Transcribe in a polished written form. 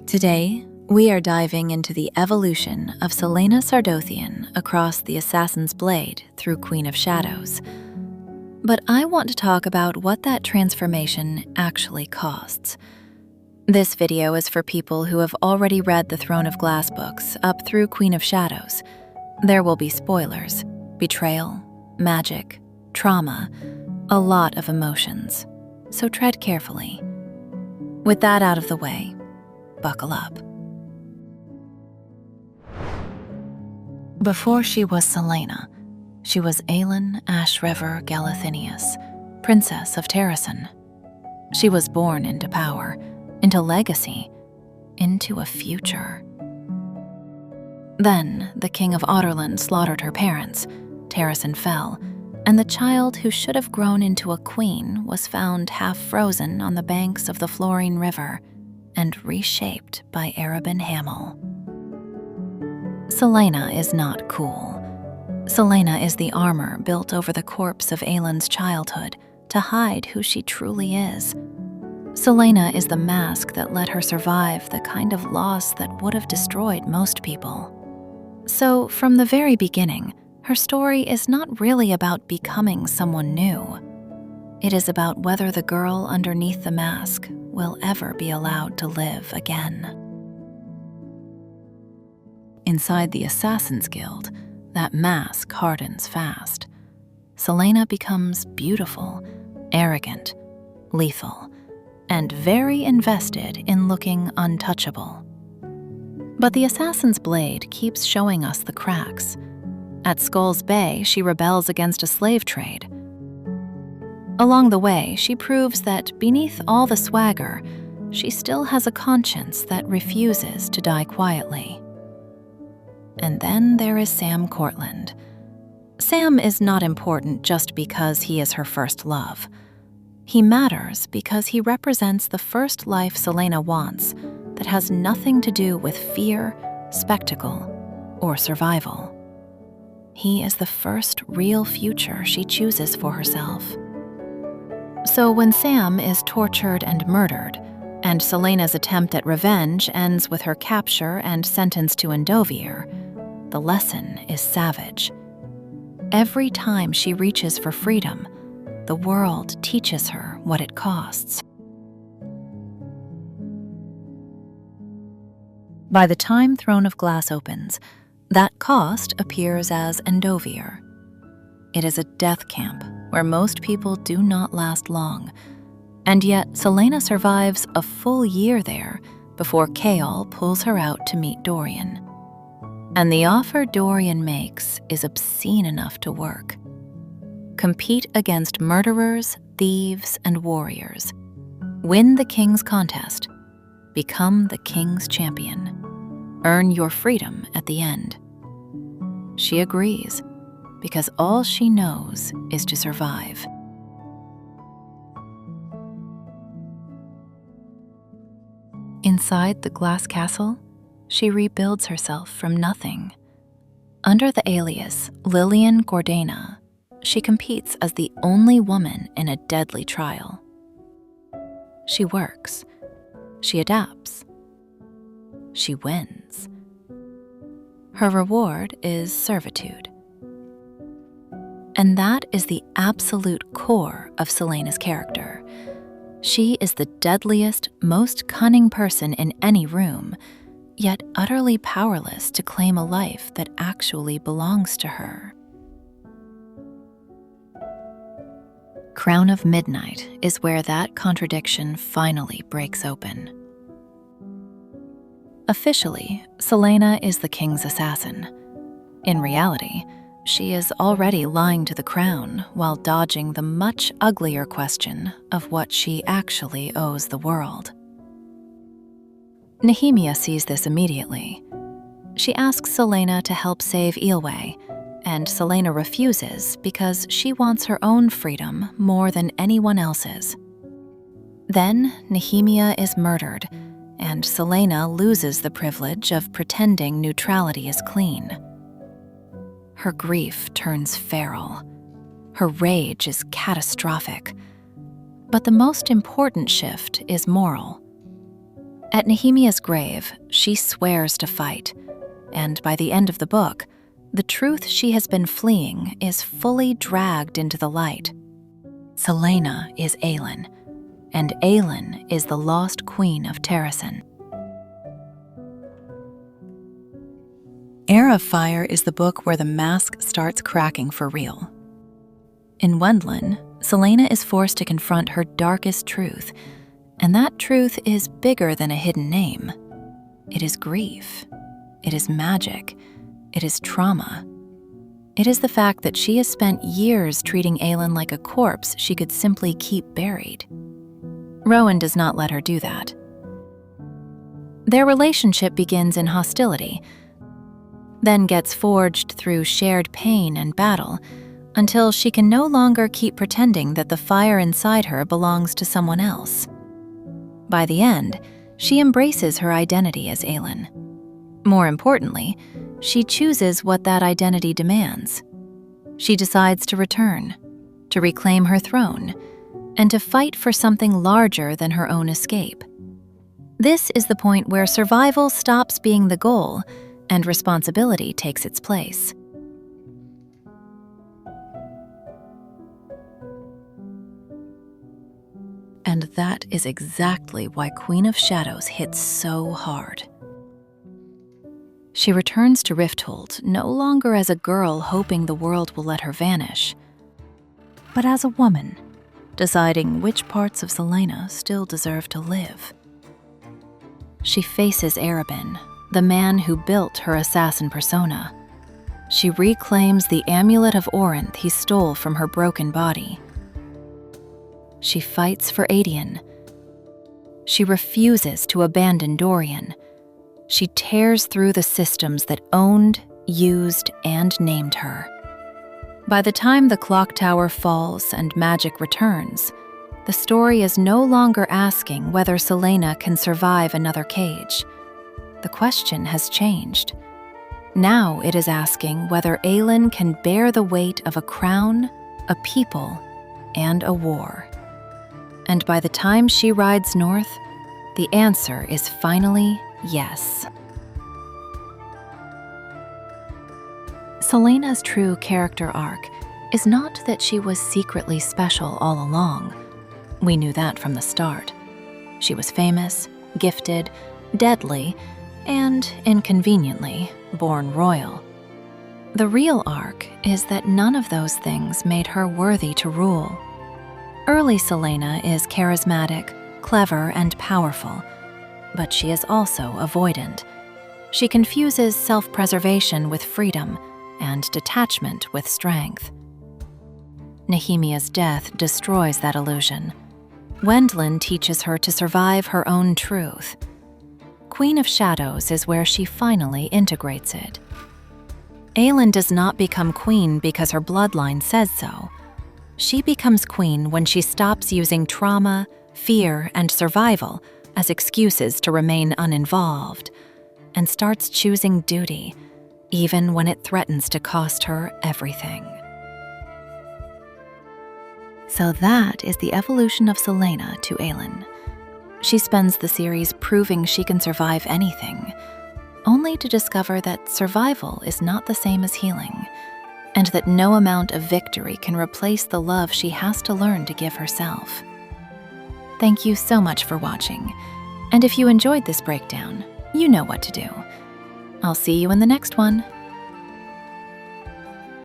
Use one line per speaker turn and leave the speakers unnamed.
Today, we are diving into the evolution of Celaena Sardothien across the Assassin's Blade through Queen of Shadows. But I want to talk about what that transformation actually costs. This video is for people who have already read the Throne of Glass books up through Queen of Shadows. There will be spoilers, betrayal, magic, trauma, a lot of emotions, so tread carefully. With that out of the way, buckle up. Before she was Celaena, she was Aelin Ashriver Galathynius, Princess of Terrasen. She was born into power, into legacy, into a future. Then the king of Adarlan slaughtered her parents, Terrasen fell, and the child who should have grown into a queen was found half frozen on the banks of the Florine River and reshaped by Arobin Hamel. Celaena is not cool. Celaena is the armor built over the corpse of Aelin's childhood to hide who she truly is. Celaena is the mask that let her survive the kind of loss that would have destroyed most people. So, from the very beginning, her story is not really about becoming someone new. It is about whether the girl underneath the mask will ever be allowed to live again. Inside the Assassin's Guild, that mask hardens fast. Celaena becomes beautiful, arrogant, lethal, and very invested in looking untouchable. But the Assassin's Blade keeps showing us the cracks. At Skull's Bay, she rebels against a slave trade. Along the way, she proves that beneath all the swagger, she still has a conscience that refuses to die quietly. And then there is Sam Courtland. Sam is not important just because he is her first love. He matters because he represents the first life Celaena wants that has nothing to do with fear, spectacle, or survival. He is the first real future she chooses for herself. So when Sam is tortured and murdered, and Celaena's attempt at revenge ends with her capture and sentence to Endovier, the lesson is savage. Every time she reaches for freedom, the world teaches her what it costs. By the time Throne of Glass opens, that cost appears as Endovier. It is a death camp where most people do not last long, and yet Celaena survives a full year there before Chaol pulls her out to meet Dorian. And the offer Dorian makes is obscene enough to work. Compete against murderers, thieves, and warriors. Win the king's contest. Become the king's champion. Earn your freedom at the end. She agrees, because all she knows is to survive. Inside the glass castle, she rebuilds herself from nothing. Under the alias Lilian Gordana, she competes as the only woman in a deadly trial. She works. She adapts. She wins. Her reward is servitude. And that is the absolute core of Celaena's character. She is the deadliest, most cunning person in any room, yet utterly powerless to claim a life that actually belongs to her. Crown of Midnight is where that contradiction finally breaks open. Officially, Celaena is the king's assassin. In reality, she is already lying to the crown while dodging the much uglier question of what she actually owes the world. Nehemia sees this immediately. She asks Celaena to help save Eilwe, and Celaena refuses because she wants her own freedom more than anyone else's. Then Nehemia is murdered, and Celaena loses the privilege of pretending neutrality is clean. Her grief turns feral. Her rage is catastrophic. But the most important shift is moral. At Nehemia's grave, she swears to fight, and by the end of the book, the truth she has been fleeing is fully dragged into the light. Celaena is Aelin, and Aelin is the lost queen of Terrasen. Heir of Fire is the book where the mask starts cracking for real. In Wendlyn, Celaena is forced to confront her darkest truth, and that truth is bigger than a hidden name. It is grief. It is magic. It is trauma. It is the fact that she has spent years treating Aelin like a corpse she could simply keep buried. Rowan does not let her do that. Their relationship begins in hostility, then gets forged through shared pain and battle, until she can no longer keep pretending that the fire inside her belongs to someone else. By the end, she embraces her identity as Aelin. More importantly, she chooses what that identity demands. She decides to return, to reclaim her throne, and to fight for something larger than her own escape. This is the point where survival stops being the goal and responsibility takes its place. And that is exactly why Queen of Shadows hits so hard. She returns to Rifthold no longer as a girl hoping the world will let her vanish, but as a woman, deciding which parts of Celaena still deserve to live. She faces Arobin, the man who built her assassin persona. She reclaims the amulet of Orinth he stole from her broken body. She fights for Aedion. She refuses to abandon Dorian. She tears through the systems that owned, used, and named her. By the time the clock tower falls and magic returns, the story is no longer asking whether Celaena can survive another cage. The question has changed. Now it is asking whether Aelin can bear the weight of a crown, a people, and a war. And by the time she rides north, the answer is finally yes. Celaena's true character arc is not that she was secretly special all along. We knew that from the start. She was famous, gifted, deadly, and, inconveniently, born royal. The real arc is that none of those things made her worthy to rule. Early Celaena is charismatic, clever, and powerful, but she is also avoidant. She confuses self-preservation with freedom and detachment with strength. Nehemia's death destroys that illusion. Wendlyn teaches her to survive her own truth. Queen of Shadows is where she finally integrates it. Aelin does not become queen because her bloodline says so. She becomes queen when she stops using trauma, fear, and survival as excuses to remain uninvolved, and starts choosing duty, even when it threatens to cost her everything. So that is the evolution of Celaena to Aelin. She spends the series proving she can survive anything, only to discover that survival is not the same as healing, and that no amount of victory can replace the love she has to learn to give herself. Thank you so much for watching, and if you enjoyed this breakdown, you know what to do. I'll see you in the next one.